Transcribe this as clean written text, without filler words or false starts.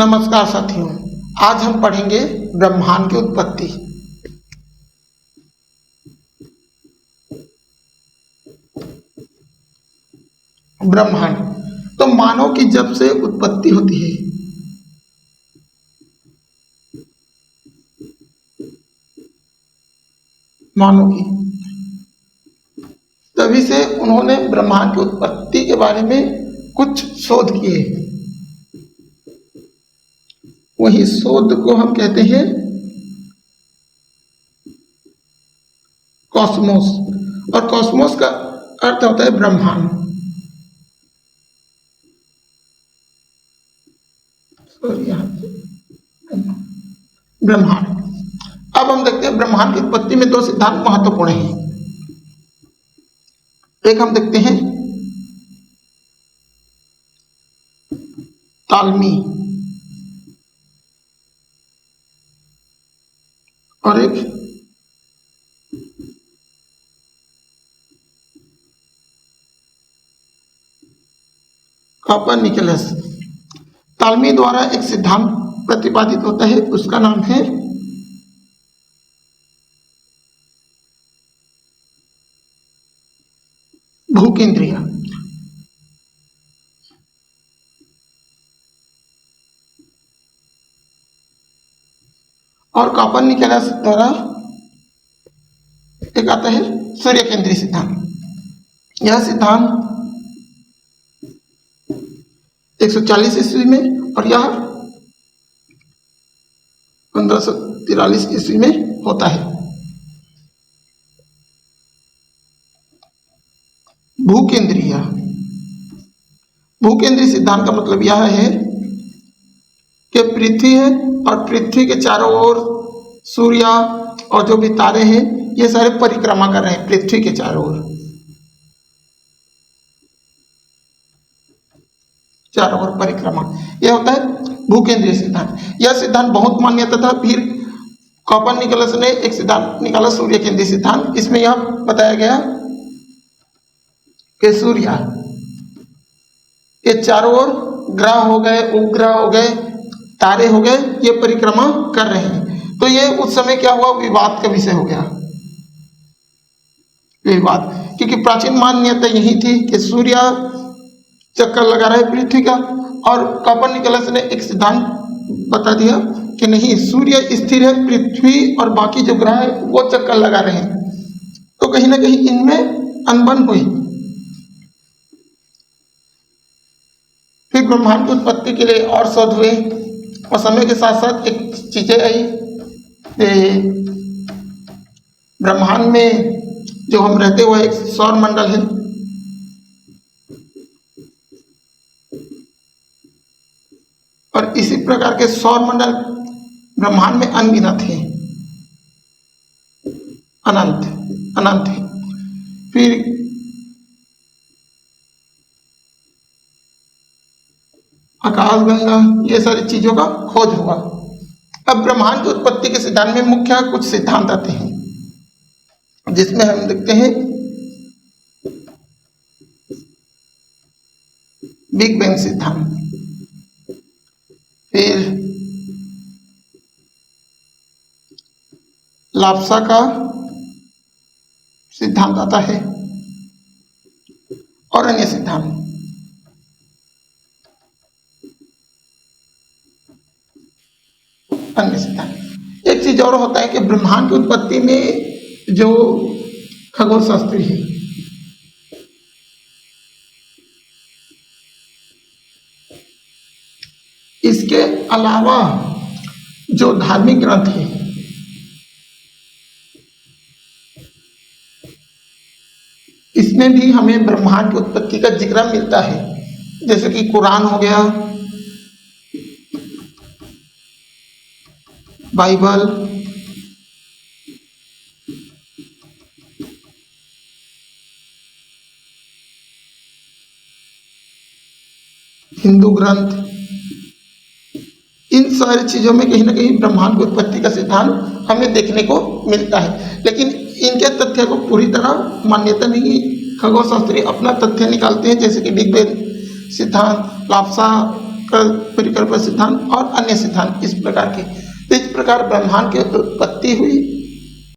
नमस्कार साथियों, आज हम पढ़ेंगे ब्रह्मांड की उत्पत्ति। ब्रह्मांड तो मानव की जब से उत्पत्ति होती है, मानव की, तभी से उन्होंने ब्रह्मांड की उत्पत्ति के बारे में कुछ शोध किए। वही शोध को हम कहते हैं कॉस्मोस, और कॉस्मोस का अर्थ होता है ब्रह्मांड। ब्रह्मांड। अब हम देखते हैं ब्रह्मांड की उत्पत्ति में दो सिद्धांत महत्वपूर्ण हैं। एक हम देखते हैं तालमी, और एक कोपर्निकस। तालमी द्वारा एक सिद्धांत प्रतिपादित होता है, उसका नाम है भूकेंद्रिय। और कोपर्निकस द्वारा एक आता है सूर्य केंद्रीय सिद्धांत। यह सिद्धांत 140 ईस्वी में और यह 1543 ईस्वी में होता है। भूकेंद्रीय। भूकेंद्रीय सिद्धांत का मतलब यह है कि पृथ्वी है और पृथ्वी के चारों ओर सूर्य और जो भी तारे हैं ये सारे परिक्रमा कर रहे हैं पृथ्वी के चारों ओर, चारों ओर परिक्रमा। यह होता है भूकेंद्रीय सिद्धांत। यह सिद्धांत बहुत मान्यता था। फिर कोपर्निकस ने एक सिद्धांत निकाला सूर्य केंद्रीय सिद्धांत। इसमें यह बताया गया कि सूर्य ये चारों ओर ग्रह हो गए, उपग्रह हो गए, तारे हो गए, ये परिक्रमा कर रहे हैं। तो ये उस समय क्या हुआ, विवाद का विषय हो गया। विवाद, क्योंकि प्राचीन मान्यता यही थी कि सूर्य चक्कर लगा रहा है पृथ्वी का, और कोपर्निकस ने एक सिद्धांत बता दिया कि नहीं, सूर्य स्थिर है, पृथ्वी और बाकी जो ग्रह है वो चक्कर लगा रहे हैं। तो कहीं ना कहीं इनमें अनबन हुई। फिर ब्रह्मांड की उत्पत्ति के लिए और शोध हुए, और समय के साथ साथ एक चीजें आई। ब्रह्मांड में जो हम रहते हुए एक सौर मंडल है, और इसी प्रकार के सौर मंडल ब्रह्मांड में अनगिनत है, अनंत है। फिर आकाशगंगा, ये सारी चीजों का खोज हुआ। अब ब्रह्मांड की उत्पत्ति के सिद्धांत में मुख्य कुछ सिद्धांत आते हैं, जिसमें हम देखते हैं बिग बैंग सिद्धांत, फिर लाप्सा का सिद्धांत आता है, और अन्य सिद्धांत। एक चीज और होता है कि ब्रह्मांड की उत्पत्ति में जो खगोल शास्त्री है, इसके अलावा जो धार्मिक ग्रंथ है, इसमें भी हमें ब्रह्मांड की उत्पत्ति का जिक्र मिलता है। जैसे कि कुरान हो गया, बाइबल, हिंदू ग्रंथ, इन सारी चीजों में कहीं ना कहीं ब्रह्मांड की उत्पत्ति का सिद्धांत हमें देखने को मिलता है। लेकिन इनके तथ्य को पूरी तरह मान्यता नहीं। खगोल शास्त्री अपना तथ्य निकालते हैं, जैसे कि बिग बैंग सिद्धांत, लाप्सा परिकल्प सिद्धांत और अन्य सिद्धांत इस प्रकार के। तो इस प्रकार ब्रह्मांड की उत्पत्ति हुई